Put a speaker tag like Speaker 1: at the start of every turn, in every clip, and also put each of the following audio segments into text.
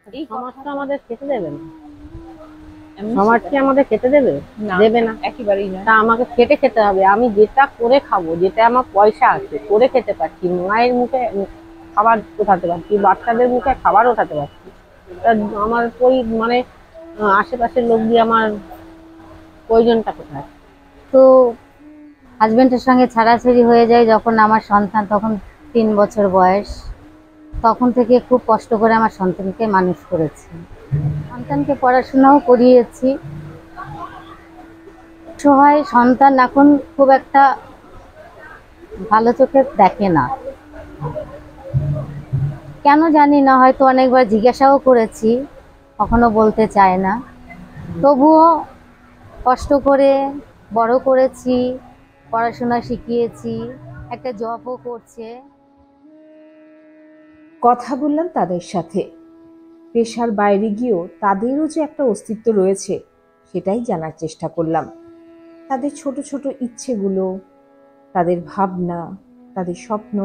Speaker 1: এই
Speaker 2: সমাজটা আমাদের খেতে দেবে না।
Speaker 1: এমনি
Speaker 2: সমাজ কি আমাদের খেতে দেবে?
Speaker 1: না,
Speaker 2: দেবে না।
Speaker 1: একেবারেই না।
Speaker 2: তা আমাকে খেটে খেতে হবে। আমি যেটা করে খাবো, যেটা আমার পয়সা আছে করে খেতে পারছি, মায়ের মুখে খাবার ওঠাতে পারছি, বাচ্চাদের মুখে খাবার ওঠাতে পারছি। তা আমার মানে আশেপাশের লোক দিয়ে আমার প্রয়োজনটা কোথায়?
Speaker 3: তো হাজবেন্ডের সঙ্গে ছাড়াছাড়ি হয়ে যায় যখন আমার সন্তান তখন 3 বছর বয়স। তখন থেকে খুব কষ্ট করে আমার সন্তানকে মানুষ করেছি, সন্তানকে পড়াশোনাও করিয়েছি। সহায় সন্তান এখন খুব একটা ভালো চোখে দেখে না, কেন জানি না, হয়তো অনেকবার জিজ্ঞাসাও করেছি, কখনো বলতে চায় না। তবুও কষ্ট করে বড় করেছি, পড়াশোনা শিখিয়েছি, একটা জবও করছে।
Speaker 4: কথা বললাম তাদের সাথে, পেশার বাইরে গিয়েও তাদেরও যে একটা অস্তিত্ব রয়েছে সেটাই জানার চেষ্টা করলাম। তাদের ছোট ছোট ইচ্ছেগুলো, তাদের ভাবনা, তাদের স্বপ্ন,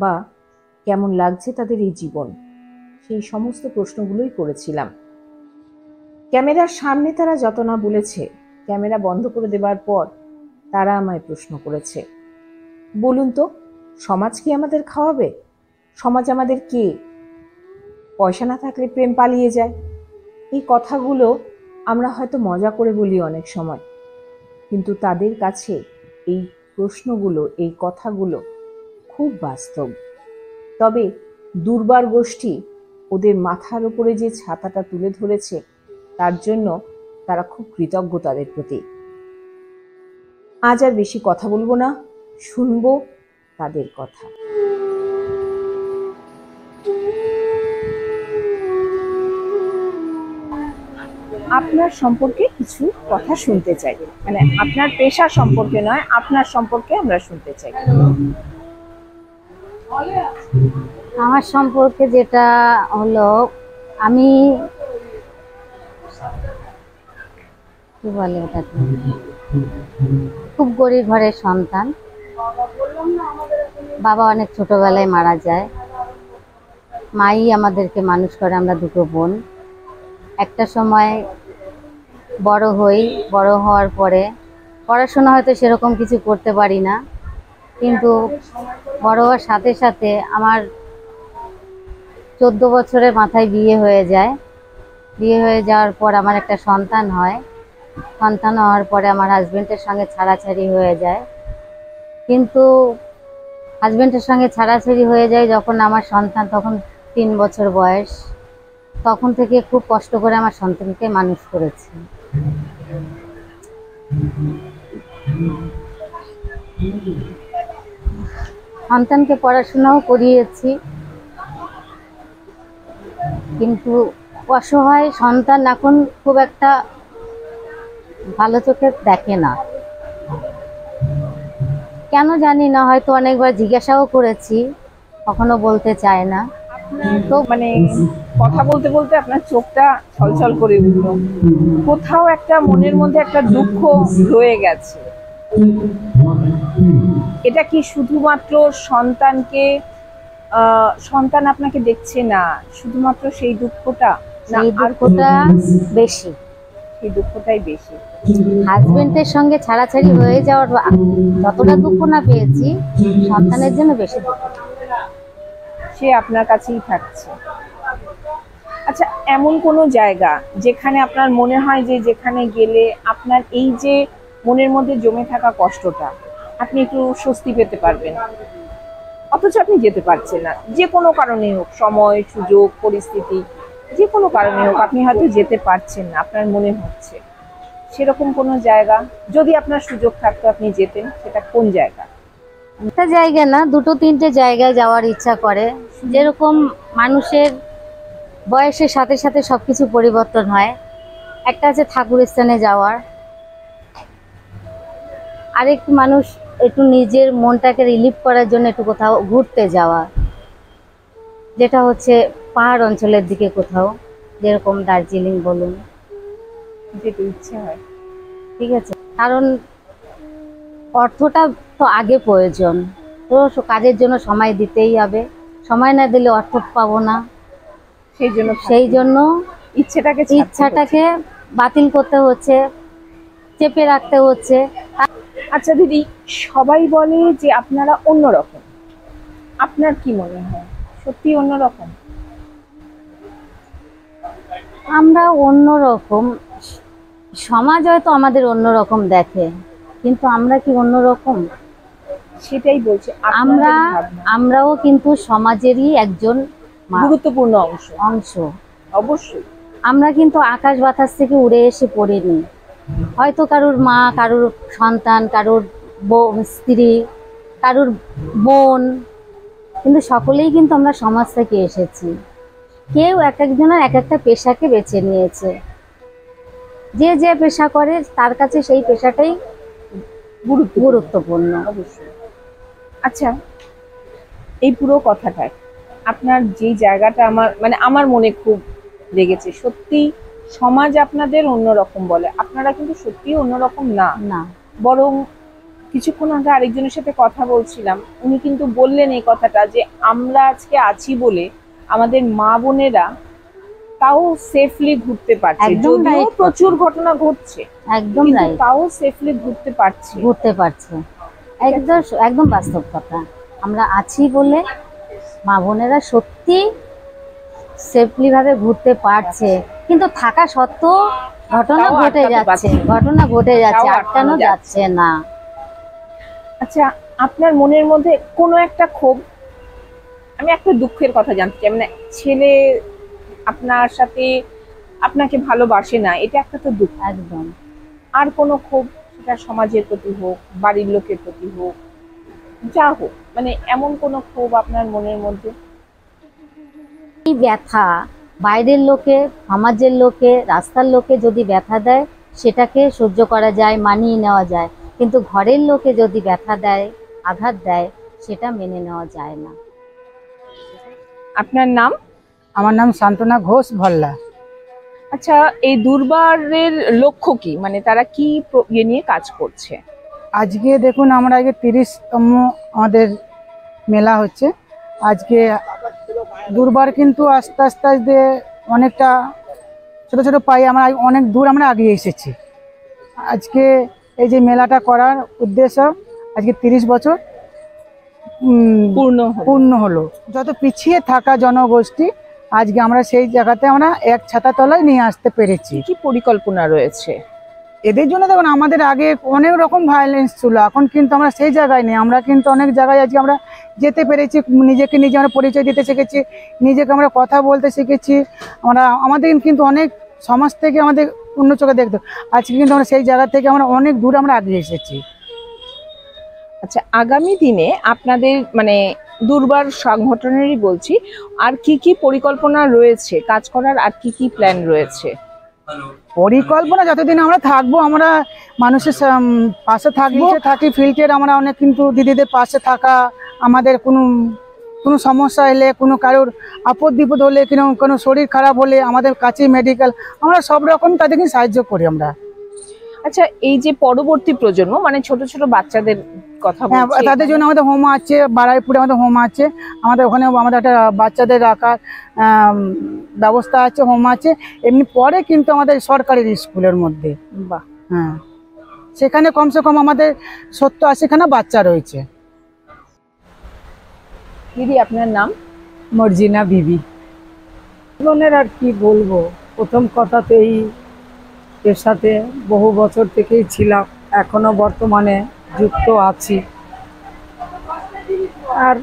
Speaker 4: বা কেমন লাগছে তাদের এই জীবন, সেই সমস্ত প্রশ্নগুলোই করেছিলাম। ক্যামেরার সামনে তারা যত না বলেছে, ক্যামেরা বন্ধ করে দেবার পর তারা আমায় প্রশ্ন করেছে, বলুন তো, সমাজ কি আমাদের খাওয়াবে? সমাজ আমাদের কে? পয়সা না থাকলে প্রেম পালিয়ে যায়। এই কথাগুলো আমরা হয়তো মজা করে বলি অনেক সময়, কিন্তু তাদের কাছে এই প্রশ্নগুলো, এই কথাগুলো খুব বাস্তব। তবে দুর্বার গোষ্ঠী ওদের মাথার উপরে যে ছাতাটা তুলে ধরেছে তার জন্য তারা খুব কৃতজ্ঞ তাদের প্রতি। আজ আর বেশি কথা বলবো না, শুনবো তাদের কথা। আপনার সম্পর্কে কিছু কথা শুনতে চাই, মানে আপনার পেশা সম্পর্কে নয়, আপনার সম্পর্কে আমরা শুনতে চাই।
Speaker 3: আমার সম্পর্কে যেটা হলো, আমি কি বলে ওটাকে, খুব গরিব ঘরের সন্তান। বাবা অনেক ছোটবেলায় মারা যায়, মাই আমাদেরকে মানুষ করে, আমরা দুটো বোন। একটা সময় বড় হই, বড় হওয়ার পরে পড়াশোনা হয়তো সেরকম কিছু করতে পারি না, কিন্তু বড় হওয়ার সাথে সাথে আমার 14 বছরের মাথায় বিয়ে হয়ে যায়। বিয়ে হয়ে যাওয়ার পর আমার একটা সন্তান হয়। সন্তান হওয়ার পরে আমার হাজবেন্ডের সঙ্গে ছাড়াছাড়ি হয়ে যায়। কিন্তু হাজবেন্ডের সঙ্গে ছাড়াছাড়ি হয়ে যায় যখন আমার সন্তান তখন 3 বছর বয়স। তখন থেকে খুব কষ্ট করে আমার সন্তানকে মানুষ করেছি। সন্তানকে পড়াশোনাও করিয়েছি, কিন্তু অসহায় সন্তান এখন খুব একটা ভালো চোখে দেখে না, কেন জানি না, হয়তো অনেকবার জিজ্ঞাসাও করেছি, কখনো বলতে চায় না।
Speaker 4: তো মানে কথা বলতে বলতে আপনার চোখটা ছলছল করে উঠলো, কোথাও একটা মনের মধ্যে একটা দুঃখ রয়ে গেছে। এটা কি শুধুমাত্র সন্তানকে, সন্তান আপনাকে দেখছে না, শুধুমাত্র সেই দুঃখটা, না
Speaker 3: সেই
Speaker 4: আর
Speaker 3: দুঃখটা বেশি।
Speaker 4: সেই দুঃখটাই বেশি?
Speaker 3: হাজবেন্ডের সঙ্গে ছাড়াছাড়ি হয়ে যাওয়ার যতটা দুঃখ না পেয়েছি, সন্তানের জন্য বেশি দুঃখ।
Speaker 4: সে আপনার কাছেই থাকছে। আচ্ছা, এমন কোনো জায়গা যেখানে আপনার মনে হয় যে যেখানে গেলে আপনার এই যে মনের মধ্যে জমে থাকা কষ্টটা আপনি একটু স্বস্তি পেতে পারবেন, অথচ আপনি যেতে পারছেন না, যে কোনো কারণে হোক, সময়, সুযোগ, পরিস্থিতি, যে কোনো কারণে হোক আপনি হয়তো যেতে পারছেন না, আপনার মনে হচ্ছে, সেরকম কোনো জায়গা যদি আপনার সুযোগ থাকতো আপনি যেতেন, সেটা কোন জায়গা?
Speaker 3: একটা জায়গা না, দুটো তিনটে জায়গায় যাওয়ার ইচ্ছা করে। যেরকম মানুষের বয়সের সাথে সাথে সবকিছু পরিবর্তন হয়। একটা আছে ঠাকুর স্থানে যাওয়ার, আরেকটু মানুষ একটু নিজের মনটাকে রিলিফ করার জন্য একটু কোথাও ঘুরতে যাওয়া, যেটা হচ্ছে পাহাড় অঞ্চলের দিকে কোথাও, যেরকম দার্জিলিং বলুন।
Speaker 4: যেতে ইচ্ছে হয়।
Speaker 3: ঠিক আছে, কারণ অর্থটা তো আগে প্রয়োজন, তো কাজের জন্য সময় দিতেই হবে, সময় না দিলে অর্থ পাবো না।
Speaker 1: সেই জন্য
Speaker 3: সেই জন্য
Speaker 1: ইচ্ছাটাকে
Speaker 3: বাতিল করতে হচ্ছে, চেপে রাখতে হচ্ছে।
Speaker 1: আচ্ছা দিদি, সবাই বলে যে আপনারা অন্যরকম, আপনার কি মনে হয় সত্যি অন্যরকম?
Speaker 3: আমরা অন্যরকম, সমাজ হয়তো আমাদের অন্যরকম দেখে, কিন্তু আমরা কি অন্যরকম?
Speaker 1: সেটাই বলছি,
Speaker 3: আমরাও কিন্তু সমাজেরই একজন
Speaker 1: গুরুত্বপূর্ণ
Speaker 3: অংশ।
Speaker 1: অবশ্যই
Speaker 3: আমরা কিন্তু আকাশ বাতাস থেকে উড়ে এসে পড়িনি। হয়তো কারুর মা, কারুর সন্তান, কারুর স্ত্রী, কারুর বোন, কিন্তু সকলেই কিন্তু আমরা সমাজ থেকে এসেছি। কেউ এক একজনের এক একটা পেশাকে বেছে নিয়েছে, যে যে পেশা করে তার কাছে সেই পেশাটাই গুরুত্বপূর্ণ।
Speaker 1: অবশ্যই। আচ্ছা, এই পুরো কথাটায় আপনার যে জায়গাটা আমার মনে খুব লেগেছে, সত্যি সমাজ আপনাদের অন্যরকম বলে, আপনারা কিন্তু সত্যি অন্যরকম না। বরং কিছুক্ষণ আগে আরেকজনের সাথে কথা বলছিলাম, উনি কিন্তু বললেন এই কথাটা যে আমরা আজকে আছি বলে আমাদের মা বোনেরা তাও সেফলি ঘুরতে পারছে, যদিও প্রচুর ঘটনা ঘটছে,
Speaker 3: একদম
Speaker 1: তাও সেফলি ঘুরতে পারছে।
Speaker 3: একদম বাস্তব কথা। আমরা আছি বলে মা বোনেরা সত্যি সেফলি ভাবে ঘুরতে পারছে, কিন্তু থাকা সত্ত্বেও ঘটনা ঘটে যাচ্ছে, আটকানো যাচ্ছে না।
Speaker 1: আচ্ছা, আপনার মনের মধ্যে কোনো একটা ক্ষোভ, আমি একটা দুঃখের কথা জানতে চাই, মানে ছেলে আপনার সাথে আপনাকে ভালোবাসে না, এটা একটা তো দুঃখ।
Speaker 3: একদম।
Speaker 1: আর কোনো ক্ষোভ, সেটা সমাজের প্রতি হোক, বাড়ির লোকের প্রতি হোক, যা হোক, মানে এমন কোনো ক্ষোভ আপনার মনের মধ্যে?
Speaker 3: এই ব্যথা বাইরের লোকে, সমাজের লোকে, রাস্তার লোকে যদি ব্যথা দেয় সেটাকে সহ্য করা যায়, মানিয়ে নেওয়া যায়, কিন্তু ঘরের লোকে যদি ব্যথা দেয়, আঘাত দেয়, সেটা মেনে নেওয়া যায় না।
Speaker 1: আপনার নাম?
Speaker 5: আমার নাম শান্তনা ঘোষ ভল্লা।
Speaker 1: আচ্ছা, এই দুর্বারের লক্ষ্য কি, মানে তারা কি ইয়ে নিয়ে কাজ করছে?
Speaker 5: আজকে দেখুন, আমরা আগে 30তম আমাদের মেলা হচ্ছে। আজকে দুর্বার কিন্তু আস্তে আস্তে অনেকটা ছোট ছোট পাই, আমরা অনেক দূর আমরা এগিয়ে এসেছি। আজকে এই যে মেলাটা করার উদ্দেশ্য, আজকে 30 বছর পূর্ণ হলো। যত পিছিয়ে থাকা জনগোষ্ঠী আজকে আমরা সেই জায়গাতে আমরা এক ছাতা তলায় নিয়ে আসতে পেরেছি।
Speaker 1: কি পরিকল্পনা রয়েছে
Speaker 5: এদের জন্য? দেখুন, আমাদের আগে অনেক রকম ভায়োলেন্স ছিল, এখন কিন্তু আমরা সেই জায়গায় নেই। আমরা কিন্তু অনেক জায়গায় আজকে আমরা যেতে পেরেছি, নিজেকে নিজে আমরা পরিচয় দিতে শিখেছি, নিজেকে আমরা কথা বলতে শিখেছি। আমাদের কিন্তু অনেক সমাজ থেকে আমাদের অন্য চোখে দেখতো, আজকে কিন্তু আমরা সেই জায়গা থেকে আমরা অনেক দূর আমরা এগিয়ে এসেছি।
Speaker 1: আচ্ছা, আগামী দিনে আপনাদের মানে দুর্বার সংগঠনেরই বলছি, আর কি কি পরিকল্পনা রয়েছে কাজ করার, আর কি কি প্ল্যান রয়েছে?
Speaker 5: পরিকল্পনা, যতদিন আমরা থাকবো আমরা মানুষের পাশে থাকি ফিল্ডের, আমরা অনেক কিন্তু দিদিদের পাশে থাকা, আমাদের কোনো সমস্যা এলে, কোনো কারোর আপদ বিপদ হলে, কোনো শরীর খারাপ হলে আমাদের কাছে মেডিকেল, আমরা সব রকম তাদেরকে সাহায্য করি আমরা।
Speaker 1: আচ্ছা, এই যে পরবর্তী প্রজন্ম, মানে ছোট ছোট বাচ্চাদের কথা বলছি,
Speaker 5: তাদের জন্য আমাদের হোম আছে, বারাইপুরে আমাদের হোম আছে, আমাদের ওখানে আমাদের একটা বাচ্চাদের রাখার ব্যবস্থা আছে, হোম আছে। এমনি পরে কিন্তু আমাদের সরকারি স্কুলের মধ্যে,
Speaker 1: বাহ,
Speaker 5: হ্যাঁ, সেখানে কমসে কম আমাদের 70-80খানা বাচ্চা রয়েছে।
Speaker 1: দিদি, আপনার নাম?
Speaker 6: মর্জিনা বিবি। জীবনের আর কি বলবো, প্রথম কথাতেই এর সাথে বহু বছর থেকেই ছিলাম, এখনো বর্তমানে যুক্ত আছি। আর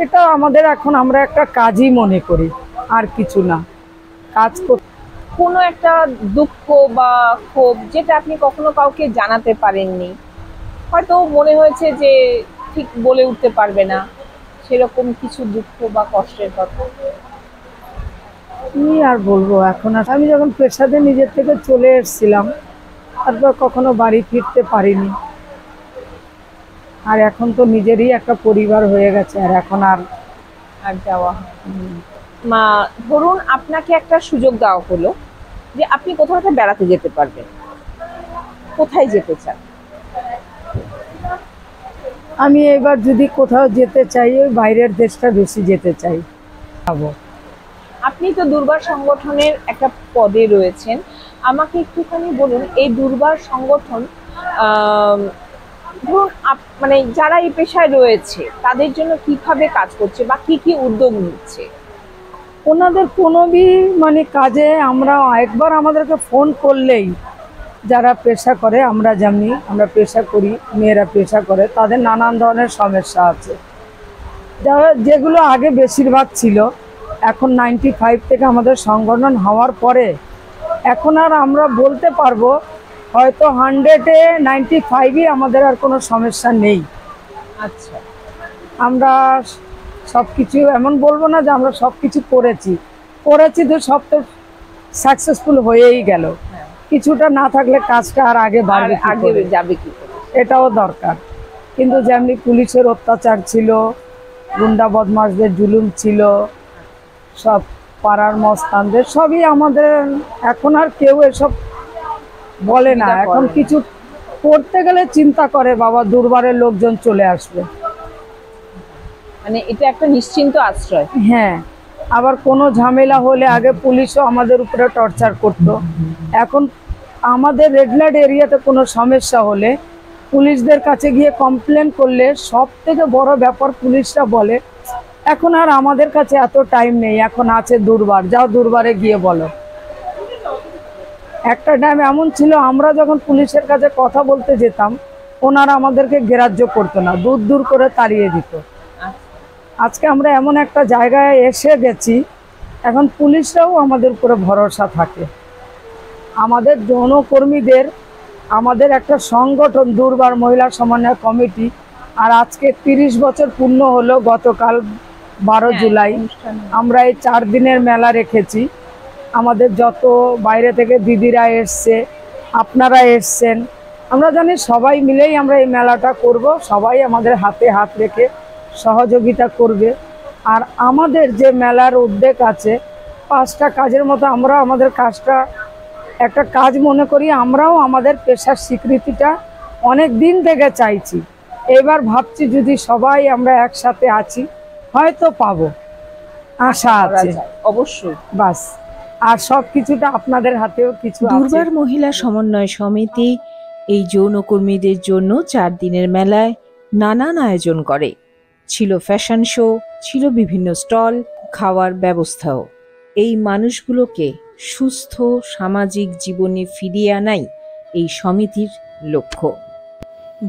Speaker 6: এটা আমাদের এখন আমরা একটা কাজই মনে করি, আর কিছু না। কাজ
Speaker 1: কোনো একটা দুঃখ বা ক্ষোভ যেটা আপনি কখনো কাউকে জানাতে পারেননি, হয়তো মনে হয়েছে যে ঠিক বলে উঠতে পারবে না, সেরকম কিছু দুঃখ বা কষ্টের কথা?
Speaker 6: কি আর বলবো, এখন আমি যখন পেশাতে নিজের থেকে চলে এসেছিলাম, তারপর কখনো বাড়ি ফিরতে পারিনি। আর এখন তো নিজেরই একটা পরিবার হয়ে গেছে, আর এখন আর
Speaker 1: যাওয়া মা, ধরুন আপনাকে একটা সুযোগ দেওয়া হলো যে আপনি কোথাও একটা বেড়াতে যেতে পারবেন, কোথায় যেতে চান?
Speaker 6: আমি এবার যদি কোথাও যেতে চাই, ওই বাইরের দেশটা বেশি যেতে চাই।
Speaker 1: আপনি তো দুর্বার সংগঠনের একটা পদে রয়েছেন, আমাকে একটুখানি বলুন এই দুর্বার সংগঠন আহ, ধরুন মানে যারা এই পেশায় রয়েছে তাদের জন্য কিভাবে কাজ করছে বা কি কি উদ্যোগ নিচ্ছে?
Speaker 6: ওনাদের কোনো মানে কাজে আমরা একবার আমাদেরকে ফোন করলেই, যারা পেশা করে, আমরা পেশা করি, মেয়েরা পেশা করে, তাদের নানান ধরনের সমস্যা আছে, যেগুলো আগে বেশিরভাগ ছিল। এখন 95 থেকে আমাদের সংগঠন হওয়ার পরে এখন আর আমরা বলতে পারবো হয়তো 100-এ 95ই আমাদের আর কোনো সমস্যা নেই।
Speaker 1: আচ্ছা,
Speaker 6: আমরা সব কিছু, এমন বলবো না যে আমরা সব কিছু করেছি তো সব তো সাকসেসফুল হয়েই গেল। কিছুটা না থাকলে কাজটা আর আগে বাড়বে কি
Speaker 1: আগে
Speaker 6: করে?
Speaker 1: যাবে কি করে?
Speaker 6: এটাও দরকার। কিন্তু যেমনি পুলিশের অত্যাচার ছিল, গুন্ডা বদমাশদের জুলুম ছিল, সব পাড়ার মস্তানদের, সবই আমাদের, এখন আর কেউ এসব বলে না। এখন কিছু করতে গেলে চিন্তা করে বাবা দুর্বারের লোকজন চলে আসবে।
Speaker 1: মানে এটা একটা নিশ্চিন্ত আশ্রয়।
Speaker 6: হ্যাঁ, আবার কোনো ঝামেলা হলে আগে পুলিশও আমাদের উপরে টর্চার করতো। এখন আমাদের রেড লাইট এরিয়াতে কোনো সমস্যা হলে পুলিশদের কাছে গিয়ে কমপ্লেন করলে সব থেকে বড় ব্যাপার পুলিশরা বলে এখন আর আমাদের কাছে এত টাইম নেই, এখন আছে দুর্বার, যাও দুর্বারে গিয়ে বলো। একটা টাইম এমন ছিল আমরা যখন পুলিশের কাছে কথা বলতে যেতাম ওনারা আমাদেরকে গ্রাহ্য করতো না, দূর দূর করে তাড়িয়ে দিত। আজকে আমরা এমন একটা জায়গায় এসে গেছি, এখন পুলিশরাও আমাদের উপরে ভরসা থাকে। আমাদের যৌনকর্মীদের, আমাদের একটা সংগঠন দুর্বার মহিলা সমন্বয় কমিটি, আর আজকে 30 বছর পূর্ণ হলো গতকাল 12 জুলাই। আমরা এই 4 দিনের মেলা রেখেছি। আমাদের যত বাইরে থেকে দিদিরা এসছে, আপনারা এসছেন, আমরা জানি সবাই মিলেই আমরা এই মেলাটা করব। সবাই আমাদের হাতে হাত রেখে সহযোগিতা করবে। আর আমাদের যে মেলার উদ্যোগ আছে 5টা কাজের মতো, আমরা আমাদের কাজটা একটা কাজ মনে করি। আমরাও আমাদের পেশার স্বীকৃতিটা অনেক দিন থেকে চাইছি। এবার ভাবছি যদি সবাই আমরা একসাথে আছি হয়তো পাবো, আশা আছে
Speaker 1: অবশ্যই।
Speaker 6: বাস, আর সব কিছুটা আপনাদের হাতেও কিছু আছে।
Speaker 4: দুর্বার মহিলা সমন্বয় সমিতি এই যৌনকর্মীদের জন্য 4 দিনের মেলায় নানান আয়োজন করে। ছিল ফ্যাশন শো, ছিল বিভিন্ন স্টল, খাওয়ার ব্যবস্থাও। এই মানুষগুলোকে সুস্থ সামাজিক জীবনে ফিরিয়ে আনাই এই সমিতির লক্ষ্য।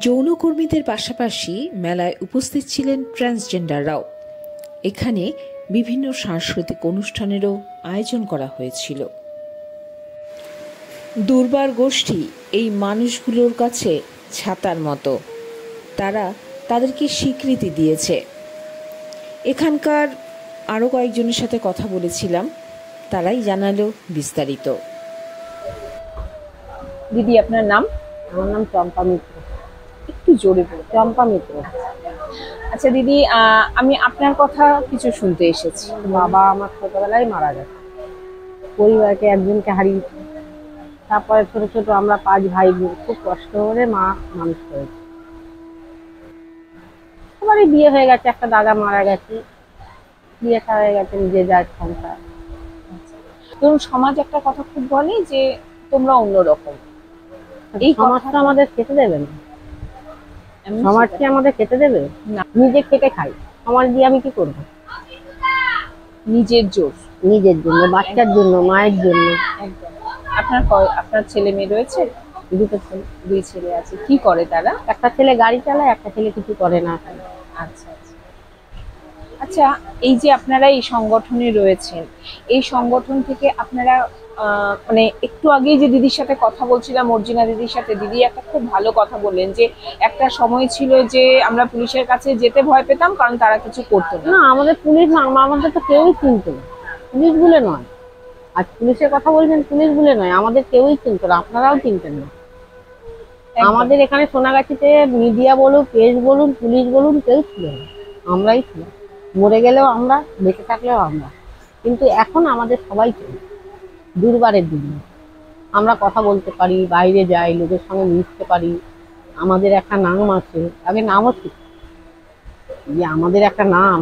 Speaker 4: যৌনকর্মীদের পাশাপাশি মেলায় উপস্থিত ছিলেন ট্রান্সজেন্ডাররাও। এখানে বিভিন্ন সাংস্কৃতিক অনুষ্ঠানেরও আয়োজন করা হয়েছিল। দুর্বার গোষ্ঠী এই মানুষগুলোর কাছে ছাতার মতো, তারা তাদেরকে স্বীকৃতি দিয়েছে। এখানকার আরও কয়েকজনের সাথে কথা বলেছিলাম, তারাই জানালো বিস্তারিত।
Speaker 1: দিদি আপনার নাম?
Speaker 2: আমার নাম চম্পা মিত্র।
Speaker 1: একটু জোরে বলুন।
Speaker 2: চম্পা মিত্র।
Speaker 1: আচ্ছা দিদি, আমি আপনার কথা কিছু শুনতে এসেছি।
Speaker 2: বাবা আমার ছোটবেলায় মারা গেছে, পরিবারকে একজনকে হারিয়েছি। তারপরে ছোট ছোট আমরা 5 ভাই বোন খুব কষ্ট করে মা মানুষ করেছে। সবারই বিয়ে হয়ে গেছে, একটা দাদা মারা গেছে, বিয়ে হয়ে গেছে, নিজে যার সংসার।
Speaker 1: ধরুন সমাজ একটা কথা খুব বলে যে তোমরা অন্যরকম, এই
Speaker 2: সমাজটা আমাদের খেতে দেবে না।
Speaker 1: এমন
Speaker 2: সমাজ কি আমাদের খেতে দেবে
Speaker 1: না।
Speaker 2: নিজে খেটে খাই, সমাজ দিয়ে আমি কি করবো?
Speaker 1: নিজের জোর।
Speaker 2: নিজের জন্য, বাচ্চার জন্য, মায়ের জন্য।
Speaker 1: একদম। আপনার ছেলে মেয়ে রয়েছে?
Speaker 2: 2টো ছেলে।
Speaker 1: 2 ছেলে আছে। কি করে তারা?
Speaker 2: একটা ছেলে গাড়ি চালায়, একটা ছেলে কিছু করে না।
Speaker 1: আচ্ছা আচ্ছা। আচ্ছা, এই যে আপনারা এই সংগঠনে রয়েছেন, এই সংগঠন থেকে আপনারা মানে একটু আগেই যে দিদির সাথে কথা বলছিলাম, অর্জিনা দিদির সাথে, দিদি একটা খুব ভালো কথা বললেন যে একটা সময় ছিল যে আমরা পুলিশের কাছে যেতে ভয় পেতাম কারণ তারা কিছু করতো না।
Speaker 2: না, আমাদের পুলিশ না, আমাদের তো কেউই চিনতো না, পুলিশ বলে নয়। আর পুলিশের কথা বলছেন, পুলিশ বলে নয়, আমাদের কেউই চিনতো না, আপনারাও চিনতেন না। আমাদের এখানে সোনাগাছিতে মিডিয়া বলুন, প্রেস বলুন, পুলিশ বলুন, কেউ ছিল না, আমরাই ছিলাম। মরে গেলেও আমরা, বেঁচে থাকলেও আমরা। কিন্তু এখন আমাদের সবাই চেনে। দুর্বারের দিন আমরা কথা বলতে পারি, বাইরে যাই, লোকের সঙ্গে মিশতে পারি, আমাদের একটা নাম আছে। আগে নামও ছিল, যে আমাদের একটা নাম,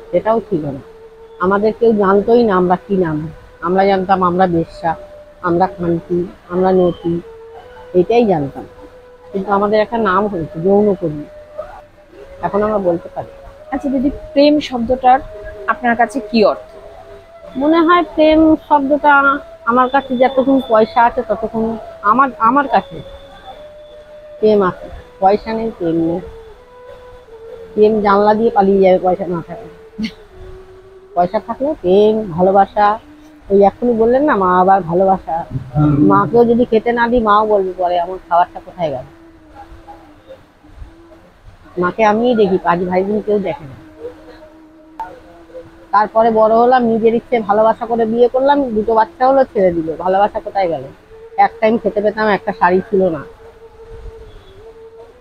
Speaker 2: সেটাও ছিল না। আমাদের কেউ জানতোই না আমরা কি নাম। আমরা জানতাম আমরা বেশ্যা, আমরা খানকি, আমরা নতি, এটাই জানতাম। কিন্তু আমাদের একটা নাম হয়েছে যৌনকর্মী, এখন আমরা বলতে পারি।
Speaker 1: আচ্ছা দিদি, প্রেম শব্দটার আপনার কাছে কি অর্থ?
Speaker 2: মনে হয় প্রেম শব্দটা আমার কাছে যতক্ষণ পয়সা আছে ততক্ষণ আমার কাছে প্রেম আছে। পয়সা নেই, প্রেম নেই। প্রেম জানলা দিয়ে পালিয়ে যাবে পয়সা না থাকলে। পয়সা থাকলে প্রেম, ভালোবাসা, ওই এখনই বললেন না মা আবার ভালোবাসা, মাকেও যদি খেতে না দিই মাও বলবে পরে আমার খাবারটা কোথায় গেল। মাকে আমিই দেখি, পাঁচ ভাই বোন কেউ দেখে না। তারপরে বড় হলাম, নিজের ইচ্ছে ভালোবাসা করে বিয়ে করলাম, দুটো বাচ্চা হলো, ছেড়ে দিল। ভালোবাসা কোথায় গেল? এক টাইম খেতে পেতাম, একটা শাড়ি ছিল না,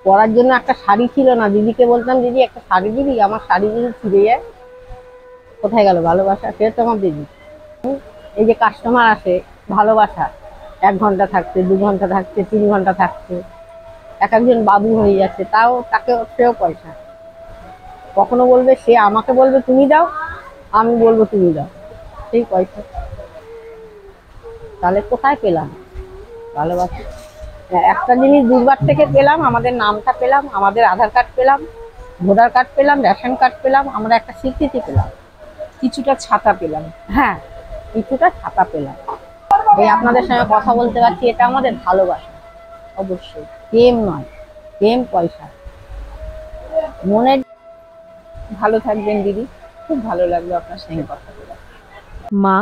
Speaker 2: পরার জন্য একটা শাড়ি ছিল না। দিদিকে বলতাম দিদি একটা শাড়ি দিবি, আমার শাড়ি যদি ছিঁড়ে যায়। কোথায় গেল ভালোবাসা? সে তো আমার দিদি। এই যে কাস্টমার আসে, ভালোবাসা 1 ঘন্টা থাকতে, 2 ঘন্টা থাকতে, 3 ঘন্টা থাকতে, এক একজন বাবু হয়ে যাচ্ছে, তাও তাকে সেও পয়সা। কখনো বলবে, সে আমাকে বলবে তুমি দাও, আমি বলবো তুমি দাও, সেই পয়সা। তাহলে কোথায় পেলাম ভালোবাসা? একটা জিনিস দুর্বার থেকে পেলাম, আমাদের নামটা পেলাম, আমাদের আধার কার্ড পেলাম, ভোটার কার্ড পেলাম, রেশন কার্ড পেলাম, আমরা একটা স্বীকৃতি পেলাম,
Speaker 1: কিছুটা ছাতা পেলাম।
Speaker 2: হ্যাঁ কিছুটা ছাতা পেলাম। এই আপনাদের সঙ্গে কথা বলতে পারছি, এটা আমাদের ভালোবাসা। অবশ্যই প্রেম নয়, প্রেম পয়সা। মনে
Speaker 1: ভালো থাকবেন দিদি, খুব ভালো লাগলো আপনার সঙ্গে কথা বলে।
Speaker 4: মা,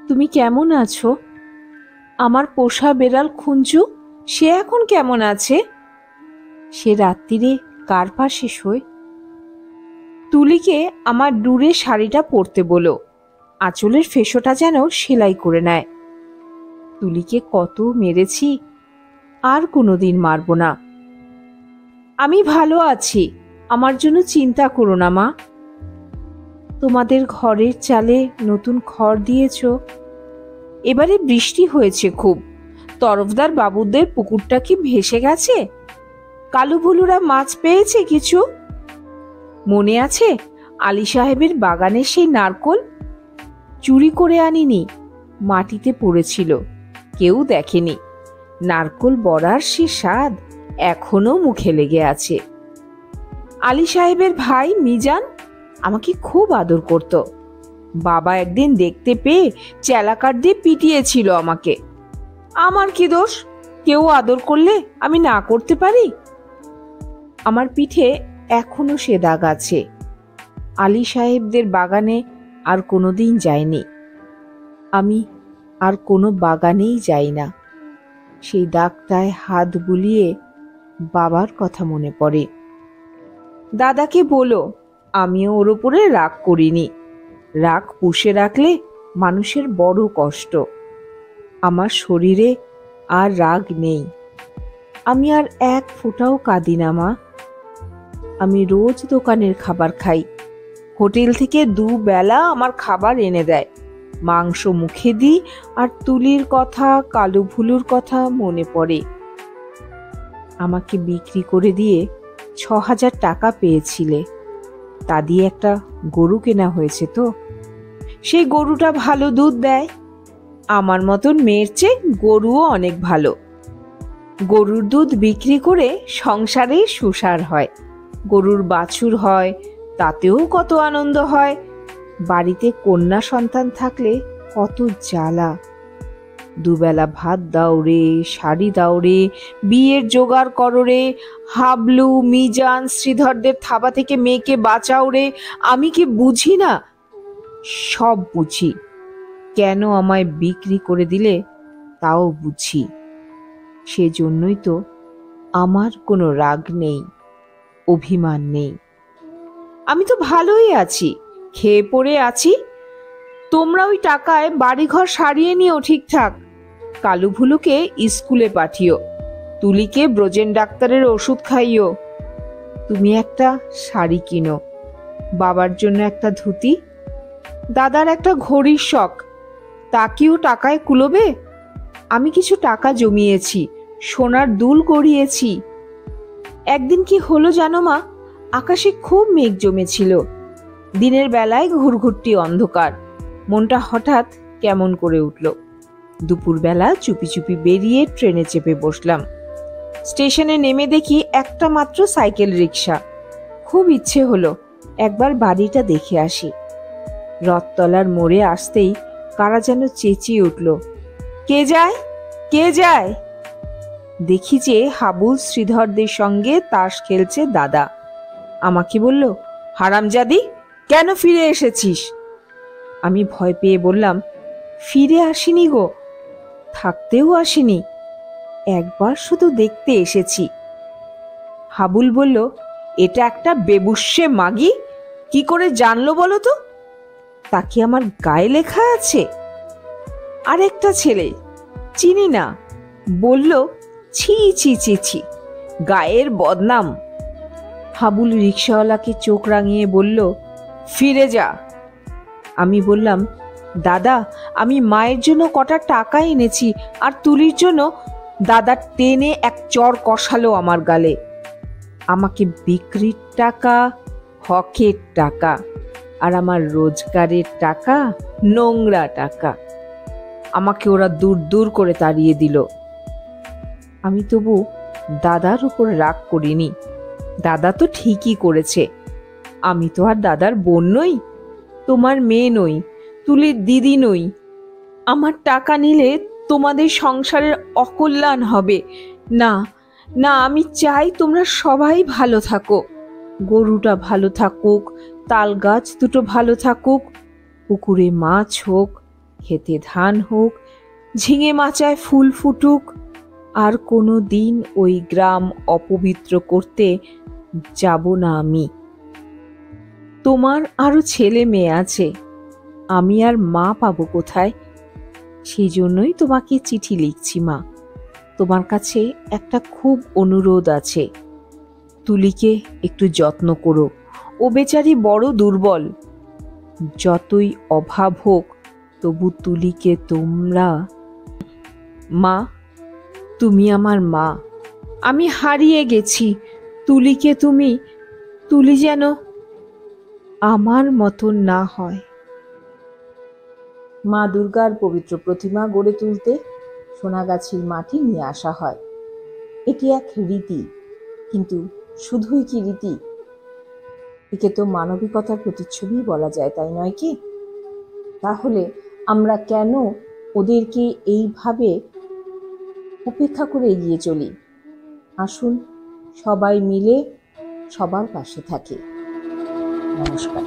Speaker 4: তুমি কেমন আছো? আমার পোষা বেড়াল খুঞ্চু, সে এখন কেমন আছে? সে রাত্রিরে কার পাশে শোয়? তুলিকে আমার দূরে শাড়িটা পরতে বলো, আঁচলের ফেসোটা যেন সেলাই করে নেয়। তুলিকে কত মেরেছি, আর কোনোদিন মারবো না। আমি ভালো আছি, আমার জন্য চিন্তা করো না মা। তোমাদের ঘরের চালে নতুন খড় দিয়েছ। এবারে বৃষ্টি হয়েছে খুব, তরফদার বাবুদের পুকুরটা কি ভেসে গেছে? কালু ভুলুরা মাছ পেয়েছে কিছু? মনে আছে আলী সাহেবের বাগানে সেই নারকোল? চুরি করে আনিনি, মাটিতে পড়েছিল, কেউ দেখেনি। নারকোল বড়ার সে স্বাদ এখনো মুখে লেগে আছে। আলী সাহেবের ভাই মিজান আমাকে খুব আদর করত। বাবা একদিন দেখতে পেয়ে চেলাকাট দিয়ে পিটিয়েছিল আমাকে। আমার কি দোষ? কেউ আদর করলে আমি না করতে পারি? আমার পিঠে এখনো সে দাগ আছে। আলী সাহেবদের বাগানে আর কোনোদিন যাইনি। আমি আর কোনো বাগানেই যাই না। সেই দাগটায় হাত বুলিয়ে বাবার কথা মনে পড়ে। দাদাকে বলো আমিও ওর উপরে রাগ করিনি। রাগ পুষে রাখলে মানুষের বড় কষ্ট। আমার শরীরে আর রাগ নেই। আমি আর এক ফোঁটাও কাঁদি না মা। আমি রোজ দোকানের খাবার খাই। হোটেল থেকে 2 বেলা আমার খাবার এনে দেয়। মাংস মুখে দিই আর তুলির কথা, কালু ভুলুর কথা মনে পড়ে। আমাকে বিক্রি করে দিয়ে 6,000 টাকা পেয়েছিলে, তা দিয়ে একটা গরু কেনা হয়েছে তো। সেই গরুটা ভালো দুধ দেয়। আমার মতন মেয়ের চেয়ে গরুও অনেক ভালো। গরুর দুধ বিক্রি করে সংসারে সুসার হয়। গরুর বাছুর হয়, তাতেও কত আনন্দ হয়। বাড়িতে কন্যা সন্তান থাকলে কত জ্বালা। 2 বেলা ভাত দাও রে, শাড়ি দাও রে, বিয়ের জোগাড় করো রে, হাবলু মিজান শ্রীধরদের থাবা থেকে মেয়েকে বাঁচাও রে। আমি কি বুঝি না? সব বুঝি। কেন আমায় বিক্রি করে দিলে তাও বুঝি। সেজন্যই তো আমার কোনো রাগ নেই, অভিমান নেই। আমি তো ভালোই আছি, খেয়ে পড়ে আছি। তোমরা ওই টাকায় বাড়িঘর সারিয়ে নিও ঠিকঠাক। কালু ভুলুকে স্কুলে পাঠিও, তুলিকে ব্রজেন ডাক্তারের ওষুধ খাইও। তুমি একটা শাড়ি কিনো, বাবার জন্য একটা ধুতি, দাদার একটা ঘড়ির শখ, তাকেও টাকায় কুলোবে? আমি কিছু টাকা জমিয়েছি, সোনার দুল গড়িয়েছি। একদিন কি হলো জানো মা, আকাশে খুব মেঘ জমেছিল। দিনের বেলায় ঘুরঘুরটি অন্ধকার, মনটা হঠাৎ কেমন করে উঠল। দুপুরবেলা চুপি চুপি বেরিয়ে ট্রেনে চেপে বসলাম। স্টেশনে নেমে দেখি একটা মাত্র সাইকেল রিক্সা। খুব ইচ্ছে হলো একবার বাড়িটা দেখে আসি। রথতলার মোড়ে আসতেই কারা যেন চেঁচিয়ে উঠল, কে যায়, কে যায়? দেখি যে হাবুল শ্রীধরদের সঙ্গে তাস খেলছে দাদা। আমাকে বলল, হারামজাদি, কেন ফিরে এসেছিস? আমি ভয় পেয়ে বললাম, ফিরে আসিনি গো, থাকতেও আসিনি, একবার শুধু দেখতে এসেছি। হাবুল বলল, এটা একটা বেবুশ্যে মাগি, কি করে জানলো বলো তো? তা কি আমার গায়ে লেখা আছে? আরেকটা ছেলে চিনি না বলল, ছি ছি ছি ছি, গায়ের বদনাম। হাবুল রিক্সাওয়ালাকে চোখ রাঙিয়ে বলল, ফিরে যা। আমি বললাম, দাদা, আমি মায়ের জন্য কটা টাকা এনেছি, আর তুলির জন্য। দাদা টেনে এক চড় কষালো আমার গালে। আমাকে বিক্রির টাকা হকের টাকা, আর আমার রোজগারের টাকা নোংরা টাকা। আমাকে ওরা দূর দূর করে তাড়িয়ে দিল। আমি তবু দাদার উপর রাগ করিনি। দাদা তো ঠিকই করেছে, আমি তো আর দাদার বোন নই, তোমার মেয়ে নই, তুলির দিদি নই। আমার টাকা নিলে তোমাদের সংসারের অকল্যাণ হবে না। না, আমি চাই তোমরা সবাই ভালো থাকো, গরুটা ভালো থাকুক, তাল গাছ দুটো ভালো থাকুক, পুকুরে মাছ হোক, খেতে ধান হোক, ঝিঙে মাচায় ফুল ফুটুক। আর কোনো দিন ওই গ্রাম অপবিত্র করতে যাব না আমি। তোমার আরো ছেলে মেয়ে আছে, আমি আর মা পাবো কোথায়? সেই জন্যই তোমাকে চিঠি লিখছি মা। তোমার কাছে একটা খুব অনুরোধ আছে, তুলিকে একটু যত্ন করো, ও বেচারি বড় দুর্বল। যতই অভাব হোক তবু তুলিকে তোমরা। মা, তুমি আমার মা, আমি হারিয়ে গেছি, তুলিকে তুমি, তুলি যেন আমার মতন না হয়। মা দুর্গার পবিত্র প্রতিমা গড়ে তুলতে সোনাগাছির মাটি নিয়ে আসা হয়। এটি এক রীতি, কিন্তু শুধুই কি রীতি? একে তো মানবিকতার প্রতিচ্ছবি বলা যায়, তাই নয় কি? তাহলে আমরা কেন ওদেরকে এইভাবে উপেক্ষা করে এগিয়ে চলি? আসুন সবাই মিলে সবার পাশে থাকি। নমস্কার।